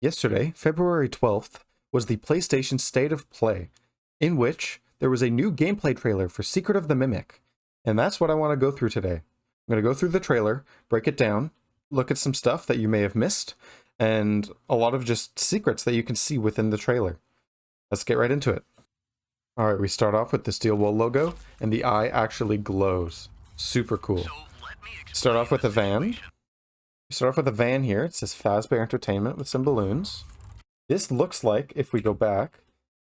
Yesterday, February 12th, was the PlayStation State of Play, in which there was a new gameplay trailer for Secret of the Mimic. And that's what I want to go through today. I'm going to go through the trailer, break it down, look at some stuff that you may have missed, and a lot of just secrets that you can see within the trailer. Let's get right into it. Alright, we start off with the steel wool logo, and the eye actually glows. Super cool. Start off with a van. We start off with a van here. It says Fazbear Entertainment with some balloons. This looks like, if we go back,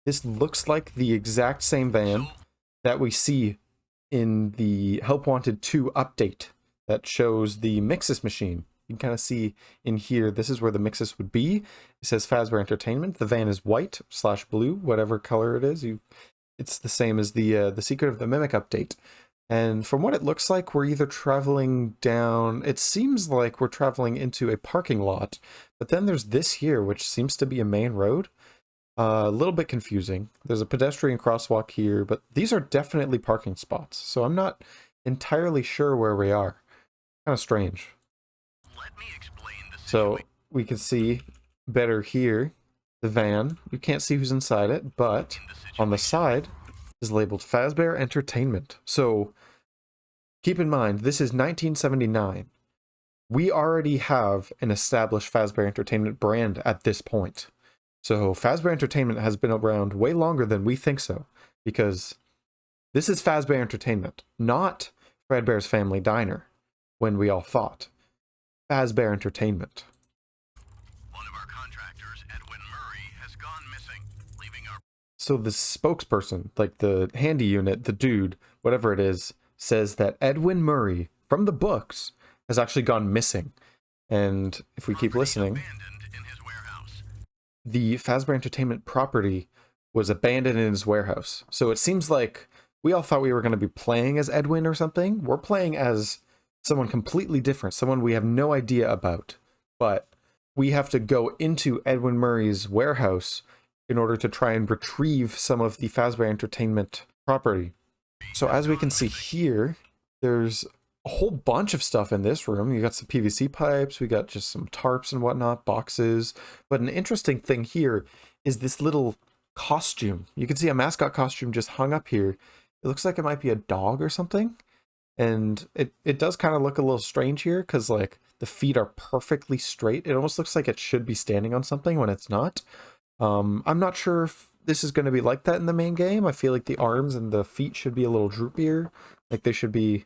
this looks like the exact same van that we see in the Help Wanted 2 update that shows the Mixus machine. You can kind of see in here, this is where the Mixus would be. It says Fazbear Entertainment. The van is white / blue, whatever color it is. It's the same as the Secret of the Mimic update. And from what it looks like, we're either traveling down... It seems like we're traveling into a parking lot. But then there's this here, which seems to be a main road. A little bit confusing. There's a pedestrian crosswalk here, but these are definitely parking spots. So I'm not entirely sure where we are. Kind of strange. So we can see better here the van. You can't see who's inside it, but on the side is labeled Fazbear Entertainment. So keep in mind, this is 1979. We already have an established Fazbear Entertainment brand at this point. So Fazbear Entertainment has been around way longer than we think so, because this is Fazbear Entertainment, not Fredbear's Family Diner, when we all thought. Fazbear Entertainment. One of our contractors, Edwin Murray, has gone missing, leaving our... So the spokesperson, like the handy unit, the dude, whatever it is, says that Edwin Murray, from the books, has actually gone missing. And if we keep listening, the Fazbear Entertainment property was abandoned in his warehouse. So it seems like we all thought we were going to be playing as Edwin or something. We're playing as someone completely different, someone we have no idea about. But we have to go into Edwin Murray's warehouse in order to try and retrieve some of the Fazbear Entertainment property. So as we can see here, there's a whole bunch of stuff in this room. You got some PVC pipes, we got just some tarps and whatnot, boxes. But an interesting thing here is this little costume. You can see a mascot costume just hung up here. It looks like it might be a dog or something. And it does kind of look a little strange here because like the feet are perfectly straight. It almost looks like it should be standing on something when it's not. I'm not sure if this is going to be like that in the main game. I feel like the arms and the feet should be a little droopier. Like they should be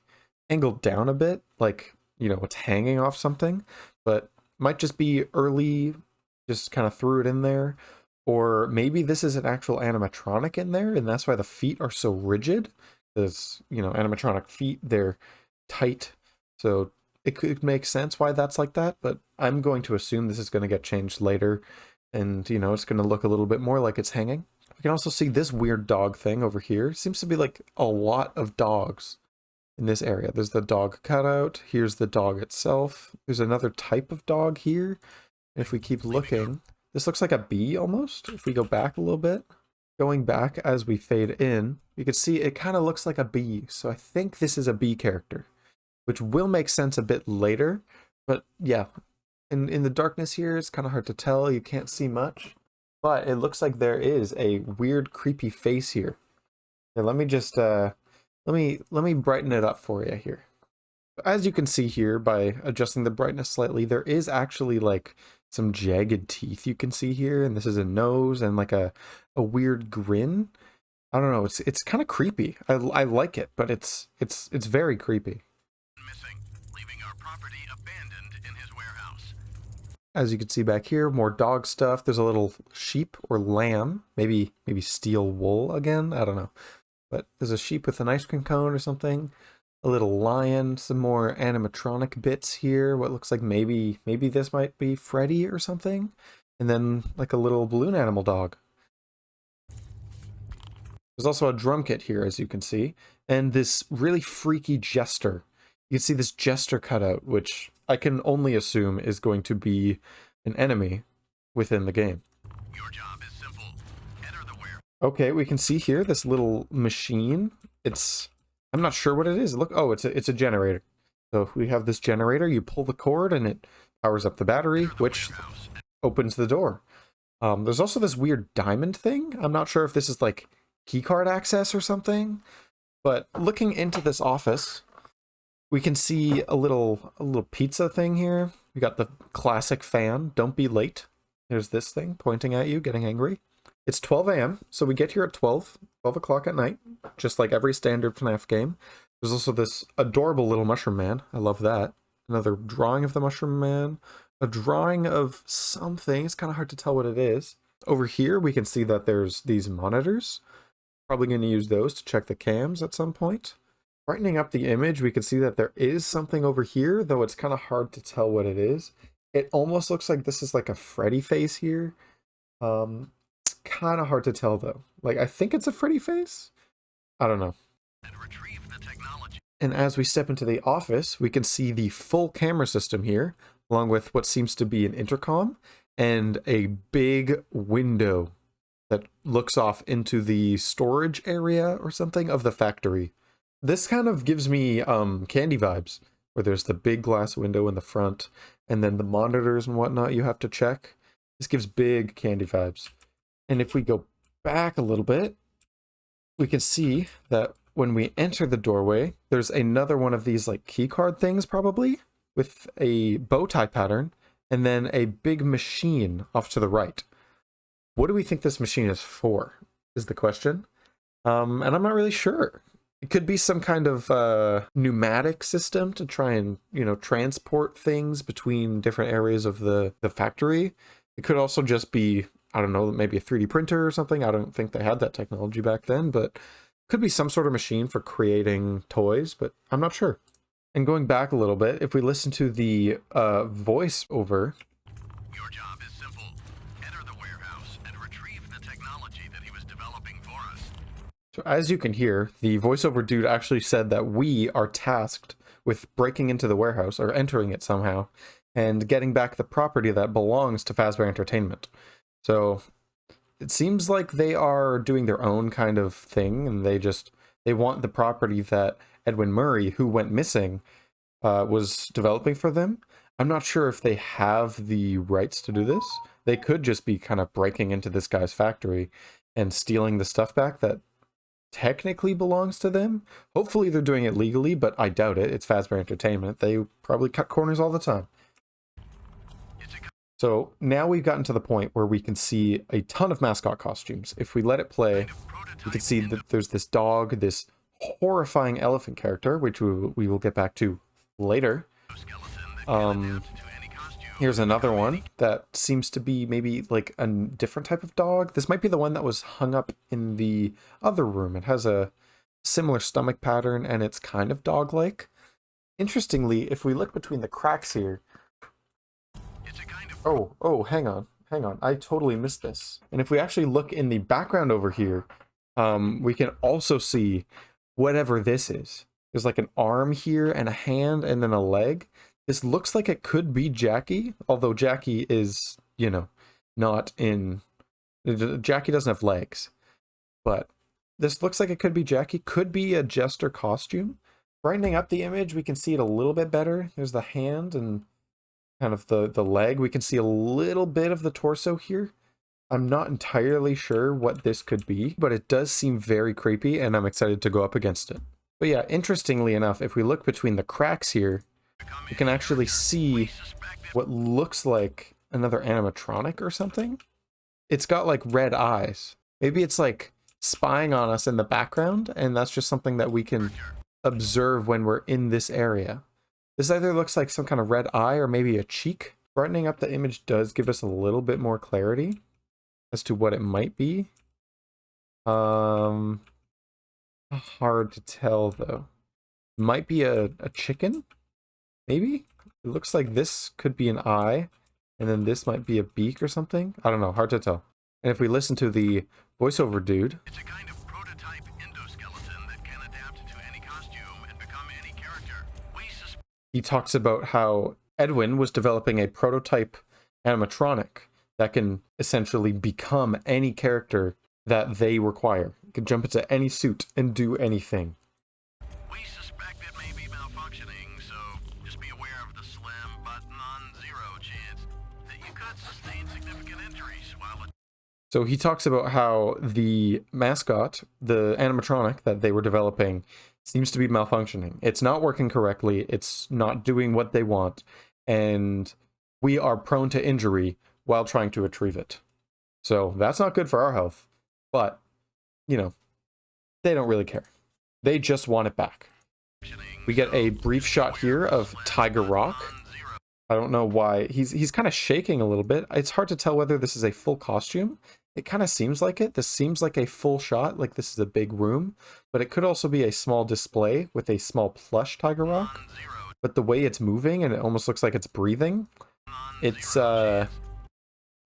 angled down a bit, like, you know, it's hanging off something. But might just be early, just kind of threw it in there. Or maybe this is an actual animatronic in there, and that's why the feet are so rigid. Because, you know, animatronic feet, they're tight. So it could make sense why that's like that, but I'm going to assume this is going to get changed later. And, you know, it's going to look a little bit more like it's hanging. We can also see this weird dog thing over here. Seems to be like a lot of dogs in this area. There's the dog cutout. Here's the dog itself. There's another type of dog here. And if we keep looking, this looks like a bee almost. If we go back a little bit, going back as we fade in, you can see it kind of looks like a bee. So I think this is a bee character, which will make sense a bit later. But yeah, in the darkness here, it's kind of hard to tell. You can't see much. But it looks like there is a weird, creepy face here. Here, let me just let me brighten it up for you here. As you can see here, by adjusting the brightness slightly, there is actually like some jagged teeth you can see here, and this is a nose and like a weird grin. I don't know. It's kind of creepy. I like it, but it's very creepy. Missing, leaving our property abandoned in his warehouse. As you can see back here, more dog stuff. There's a little sheep or lamb, maybe steel wool again. I don't know. But there's a sheep with an ice cream cone or something. A little lion, some more animatronic bits here. What looks like maybe this might be Freddy or something. And then like a little balloon animal dog. There's also a drum kit here, as you can see. And this really freaky jester. You can see this jester cutout, which I can only assume is going to be an enemy within the game. Your job is simple. Enter the warehouse. Okay, we can see here this little machine. I'm not sure what it is. Look, oh, it's a generator. So we have this generator. You pull the cord and it powers up the battery, which opens the door. There's also this weird diamond thing. I'm not sure if this is like keycard access or something, but looking into this office, we can see a little pizza thing here. We got the classic fan, don't be late. There's this thing pointing at you, getting angry. It's 12 a.m., so we get here at 12 o'clock at night, just like every standard FNAF game. There's also this adorable little mushroom man. I love that. Another drawing of the mushroom man. A drawing of something. It's kind of hard to tell what it is. Over here, we can see that there's these monitors. Probably going to use those to check the cams at some point. Brightening up the image, we can see that there is something over here, though it's kind of hard to tell what it is. It almost looks like this is like a Freddy face here. It's kind of hard to tell, though. Like, I think it's a Freddy face? I don't know. And as we step into the office, we can see the full camera system here, along with what seems to be an intercom and a big window that looks off into the storage area or something of the factory. This kind of gives me Candy vibes, where there's the big glass window in the front, and then the monitors and whatnot you have to check. This gives big Candy vibes. And if we go back a little bit, we can see that when we enter the doorway, there's another one of these like keycard things probably, with a bow tie pattern, and then a big machine off to the right. What do we think this machine is for, is the question. And I'm not really sure. It could be some kind of pneumatic system to try and, transport things between different areas of the factory. It could also just be, I don't know, maybe a 3D printer or something. I don't think they had that technology back then, but could be some sort of machine for creating toys, but I'm not sure. And going back a little bit, if we listen to the voiceover. Your job is simple. Enter the warehouse and retrieve the technology that he was developing for us. So as you can hear, the voiceover dude actually said that we are tasked with breaking into the warehouse, or entering it somehow, and getting back the property that belongs to Fazbear Entertainment. So it seems like they are doing their own kind of thing, and they want the property that Edwin Murray, who went missing, was developing for them. I'm not sure if they have the rights to do this. They could just be kind of breaking into this guy's factory and stealing the stuff back that technically belongs to them. Hopefully they're doing it legally, but I doubt it. It's Fazbear Entertainment. They probably cut corners all the time. So now we've gotten to the point where we can see a ton of mascot costumes. If we let it play, you can see that there's this dog, this horrifying elephant character, which we will get back to later. Here's another one that seems to be maybe like a different type of dog. This might be the one that was hung up in the other room. It has a similar stomach pattern and it's kind of dog-like. Interestingly, if we look between the cracks here, oh, hang on. I totally missed this. And if we actually look in the background over here, we can also see whatever this is. There's like an arm here and a hand and then a leg. This looks like it could be Jackie, although Jackie is, not in... Jackie doesn't have legs. But this looks like it could be Jackie. Could be a jester costume. Brightening up the image, we can see it a little bit better. There's the hand and kind of the leg. We can see a little bit of the torso here. I'm not entirely sure what this could be, but it does seem very creepy, and I'm excited to go up against it. But yeah, interestingly enough, if we look between the cracks here, we can actually see what looks like another animatronic or something. It's got like red eyes. Maybe it's like spying on us in the background, and that's just something that we can observe when we're in this area. This either looks like some kind of red eye or maybe a cheek. Brightening up the image does give us a little bit more clarity as to what it might be. Hard to tell though. Might be a chicken? Maybe? It looks like this could be an eye, and then this might be a beak or something. I don't know, hard to tell. And if we listen to the voiceover dude, It's a kind of prototype endoskeleton that can adapt to any costume and become any character. he talks about how Edwin was developing a prototype animatronic that can essentially become any character that they require. It can jump into any suit and do anything. We suspect it may be malfunctioning, so just be aware of the slim but non-zero chance that you could sustain So he talks about how the mascot, the animatronic that they were developing, seems to be malfunctioning. It's not working correctly. It's not doing what they want. And we are prone to injury while trying to retrieve it. So that's not good for our health. But, you know, they don't really care. They just want it back. We get a brief shot here of Tiger Rock. I don't know why. He's kind of shaking a little bit. It's hard to tell whether this is a full costume. It kind of seems like it. This seems like a full shot, like this is a big room. But it could also be a small display with a small plush Tiger Rock. But the way it's moving, and it almost looks like it's breathing, it's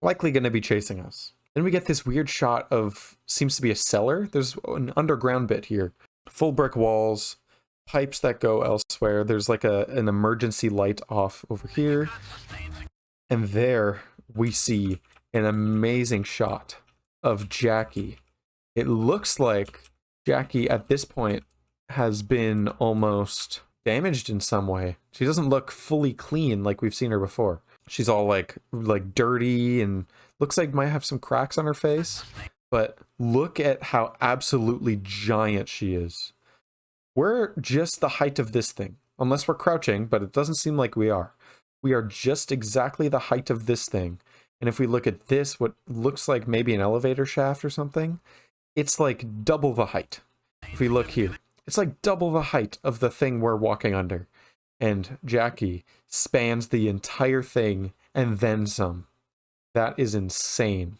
likely going to be chasing us. Then we get this weird shot of, seems to be a cellar. There's an underground bit here. Full brick walls, pipes that go elsewhere. There's like an emergency light off over here. And there we see an amazing shot of Jackie. It looks like Jackie at this point has been almost damaged in some way. She doesn't look fully clean like we've seen her before. She's all like dirty and looks like might have some cracks on her face. But look at how absolutely giant she is. We're just the height of this thing, unless we're crouching, but it doesn't seem like we are. We are just exactly the height of this thing. And if we look at this, what looks like maybe an elevator shaft or something, it's like double the height. If we look here, it's like double the height of the thing we're walking under. And Jackie spans the entire thing and then some. That is insane.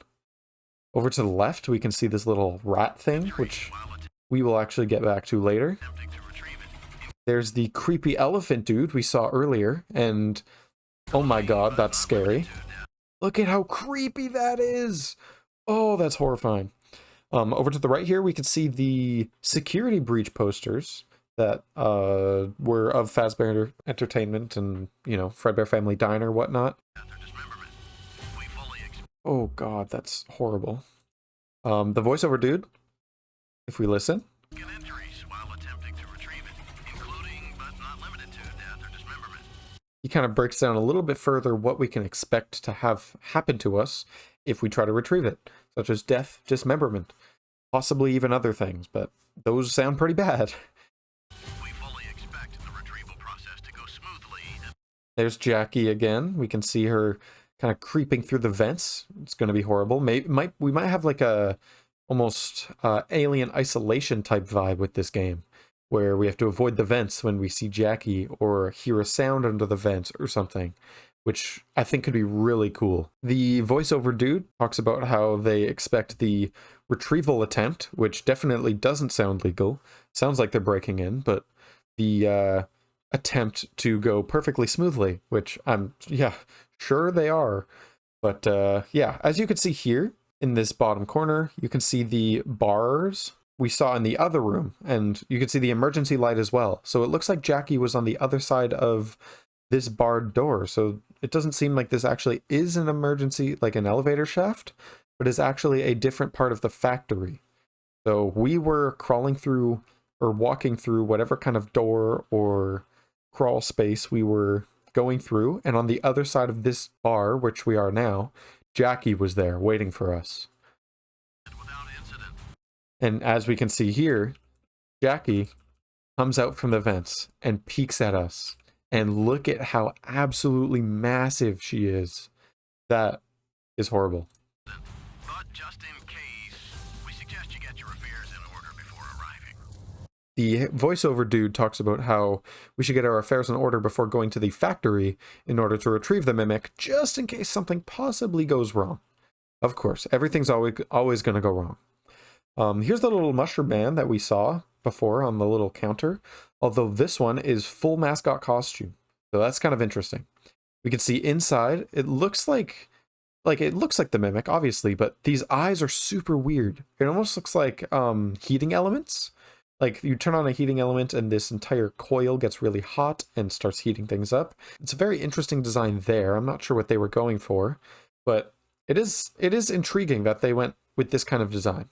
Over to the left, we can see this little rat thing, which we will actually get back to later. There's the creepy elephant dude we saw earlier, and oh my god, that's scary. Look at how creepy that is! Oh, that's horrifying. Over to the right here, we can see the security breach posters that were of Fazbear Entertainment and, you know, Fredbear Family Diner, whatnot. Oh god, that's horrible. The voiceover dude, if we listen. He kind of breaks down a little bit further what we can expect to have happen to us if we try to retrieve it, such as death, dismemberment, possibly even other things, but those sound pretty bad. We fully expect the retrieval process to go smoothly. There's Jackie again. We can see her kind of creeping through the vents. It's going to be horrible. We might have like a almost alien isolation type vibe with this game, where we have to avoid the vents when we see Jackie or hear a sound under the vents or something, which I think could be really cool. The voiceover dude talks about how they expect the retrieval attempt, which definitely doesn't sound legal. Sounds like they're breaking in, but the attempt to go perfectly smoothly, which yeah, sure they are. But yeah, as you can see here in this bottom corner, you can see the bars we saw in the other room, and you can see the emergency light as well. So it looks like Jackie was on the other side of this barred door. So it doesn't seem like this actually is an emergency, like an elevator shaft, but is actually a different part of the factory. So we were crawling through or walking through whatever kind of door or crawl space we were going through, and on the other side of this bar, which we are now, Jackie was there waiting for us. And as we can see here, Jackie comes out from the vents and peeks at us. And look at how absolutely massive she is. That is horrible. But just in case, we suggest you get your affairs in order before arriving. The voiceover dude talks about how we should get our affairs in order before going to the factory in order to retrieve the mimic, just in case something possibly goes wrong. Of course, everything's always going to go wrong. Here's the little mushroom man that we saw before on the little counter, although this one is full mascot costume, so that's kind of interesting. We can see inside, it looks like the mimic, obviously, but these eyes are super weird. It almost looks like heating elements. Like you turn on a heating element and this entire coil gets really hot and starts heating things up. It's a very interesting design there. I'm not sure what they were going for, but it is intriguing that they went with this kind of design.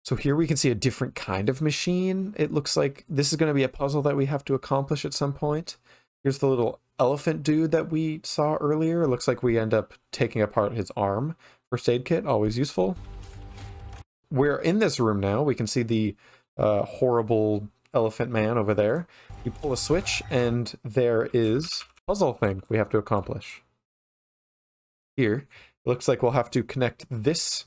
So here we can see a different kind of machine. It looks like this is going to be a puzzle that we have to accomplish at some point. Here's the little elephant dude that we saw earlier. It looks like we end up taking apart his arm. First aid kit, always useful. We're in this room now. We can see the horrible elephant man over there. You pull a switch and there is a puzzle thing we have to accomplish. Here, it looks like we'll have to connect this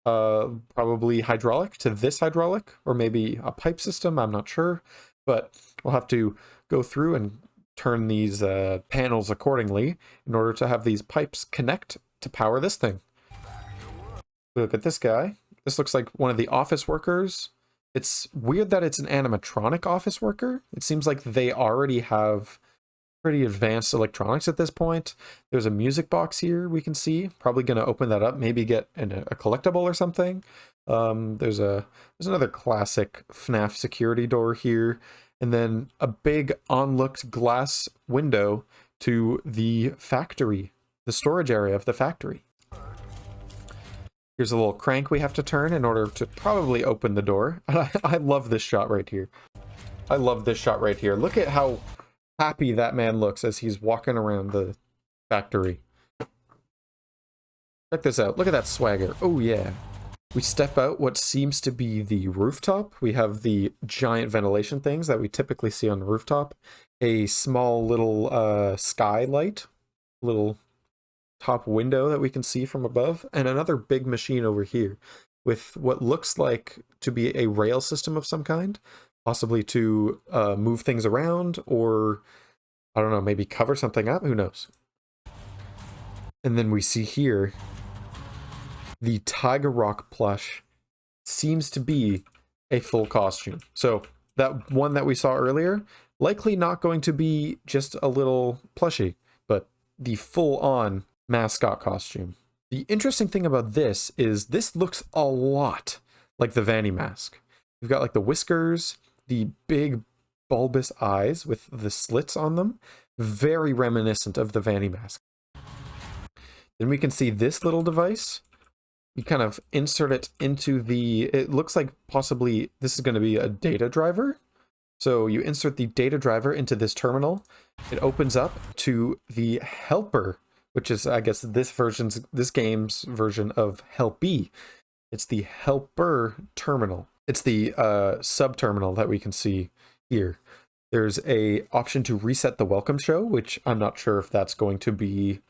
probably hydraulic to this hydraulic, or maybe a pipe system, I'm not sure. But we'll have to go through and turn these panels accordingly in order to have these pipes connect to power this thing. Look at this guy. This looks like one of the office workers. It's weird that it's an animatronic office worker. It seems like they already have pretty advanced electronics at this point. There's a music box here we can see. Probably going to open that up, maybe get a collectible or something. There's another classic FNAF security door here, and then a big onlooked glass window to the factory, the storage area of the factory. Here's a little crank we have to turn in order to probably open the door. I love this shot right here. I love this shot right here. Look at how happy that man looks as he's walking around the factory. Check this out. Look at that swagger. Oh yeah. We step out what seems to be the rooftop. We have the giant ventilation things that we typically see on the rooftop. A small little skylight, little top window that we can see from above, and another big machine over here with what looks like to be a rail system of some kind, possibly to move things around, or I don't know, maybe cover something up, who knows. And then we see here the Tiger Rock plush seems to be a full costume. So that one that we saw earlier, likely not going to be just a little plushie, but the full-on mascot costume. The interesting thing about this is this looks a lot like the Vanny mask. You've got like the whiskers, the big bulbous eyes with the slits on them, very reminiscent of the Vanny mask. Then we can see this little device. You kind of insert it into it looks like possibly this is going to be a data driver. So you insert the data driver into this terminal. It opens up to the helper, which is, I guess, this game's version of Helpy. It's the helper terminal. It's the sub-terminal that we can see here. There's a option to reset the welcome show, which I'm not sure if that's going to be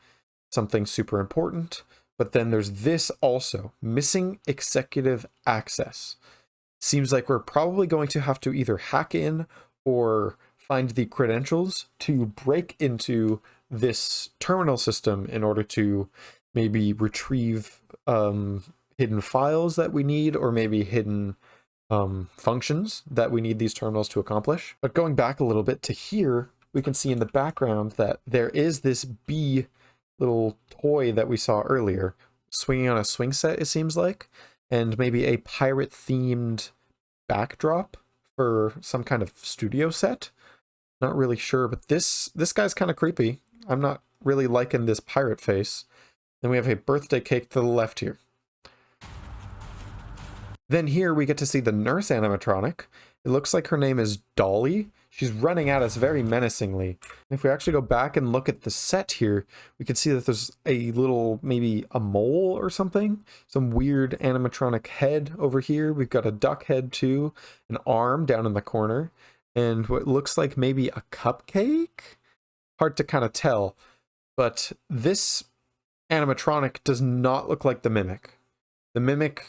something super important. But then there's this also, missing executive access. Seems like we're probably going to have to either hack in or find the credentials to break into this terminal system in order to maybe retrieve hidden files that we need, or maybe hidden functions that we need these terminals to accomplish. But going back a little bit to here, we can see in the background that there is this bee little toy that we saw earlier, swinging on a swing set, it seems like, and maybe a pirate themed backdrop for some kind of studio set. Not really sure, but this guy's kind of creepy. I'm not really liking this pirate face. Then we have a birthday cake to the left here. Then here we get to see the nurse animatronic. It looks like her name is Dolly. She's running at us very menacingly. If we actually go back and look at the set here, we can see that there's a little, maybe a mole or something. Some weird animatronic head over here. We've got a duck head too, an arm down in the corner, and what looks like maybe a cupcake? Hard to kind of tell, but this animatronic does not look like the Mimic. The Mimic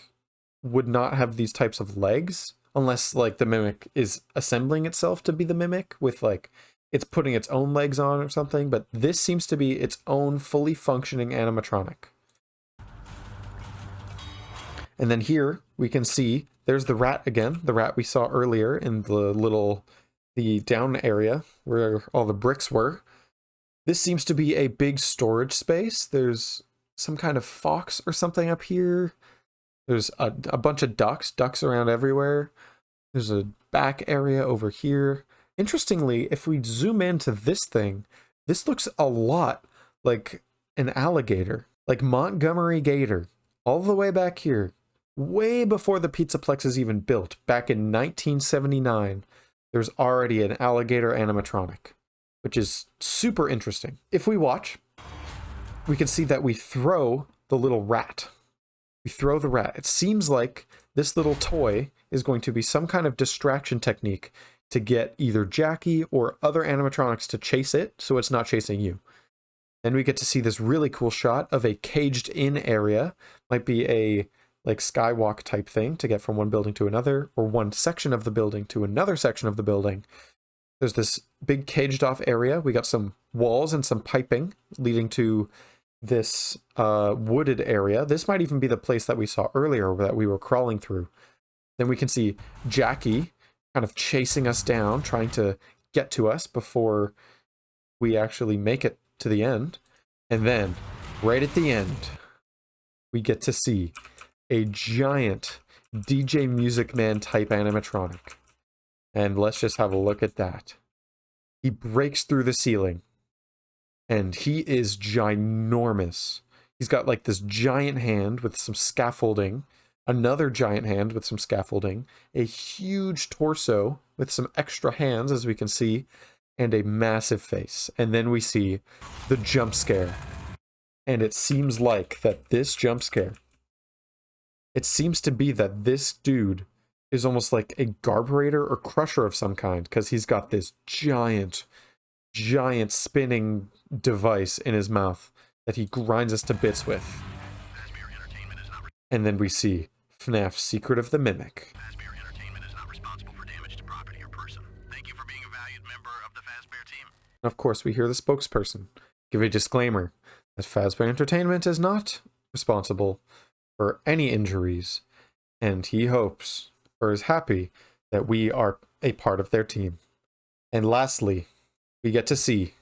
would not have these types of legs, unless like the Mimic is assembling itself to be the Mimic with like it's putting its own legs on or something, but this seems to be its own fully functioning animatronic. And then here we can see there's the rat again, the rat we saw earlier in the down area where all the bricks were. This seems to be a big storage space. There's some kind of fox or something up here. There's a bunch of ducks around everywhere. There's a back area over here. Interestingly, if we zoom into this thing, this looks a lot like an alligator, like Montgomery Gator, all the way back here, way before the Pizzaplex is even built. Back in 1979, there's already an alligator animatronic. which is super interesting. If we watch, we can see that we throw the little rat. We throw the rat. It seems like this little toy is going to be some kind of distraction technique to get either Jackie or other animatronics to chase it so it's not chasing you. Then we get to see this really cool shot of a caged in area. Might be a like skywalk type thing to get from one building to another, or one section of the building to another section of the building. There's this big caged off area. We got some walls and some piping leading to this wooded area. This might even be the place that we saw earlier that we were crawling through. Then we can see Jackie kind of chasing us down, trying to get to us before we actually make it to the end. And then, right at the end, we get to see a giant DJ Music Man type animatronic. And let's just have a look at that. He breaks through the ceiling. And he is ginormous. He's got like this giant hand with some scaffolding, another giant hand with some scaffolding, a huge torso with some extra hands, as we can see, and a massive face. And then we see the jump scare. And it seems like that this jump scare, it seems to be that this dude is almost like a garburator or crusher of some kind, because he's got this giant spinning device in his mouth that he grinds us to bits with. And then we see FNAF Secret of the Mimic. Fazbear Entertainment is not responsible for damage to property or person. Thank you for being a valued member of the Fazbear team. Of course, we hear the spokesperson give a disclaimer that Fazbear Entertainment is not responsible for any injuries, and he hopes, or is happy, that we are a part of their team. And lastly, we get to see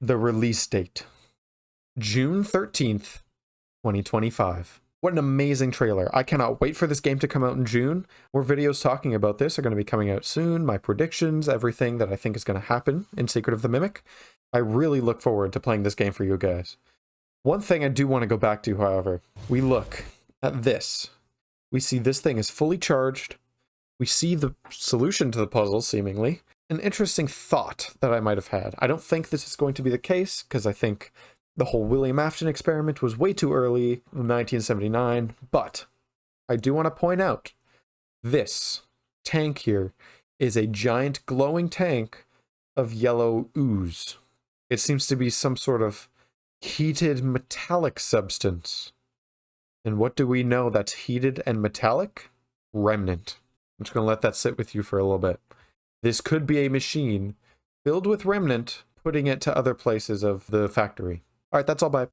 the release date. June 13th, 2025. What an amazing trailer. I cannot wait for this game to come out in June. More videos talking about this are going to be coming out soon. My predictions, everything that I think is going to happen in Secret of the Mimic. I really look forward to playing this game for you guys. One thing I do want to go back to, however, we look at this. We see this thing is fully charged. We see the solution to the puzzle, seemingly. An interesting thought that I might have had. I don't think this is going to be the case, because I think the whole William Afton experiment was way too early in 1979, but I do want to point out this tank here is a giant glowing tank of yellow ooze. It seems to be some sort of heated metallic substance. And what do we know that's heated and metallic? Remnant. I'm just going to let that sit with you for a little bit. This could be a machine filled with remnant, putting it to other places of the factory. All right, that's all. Bye.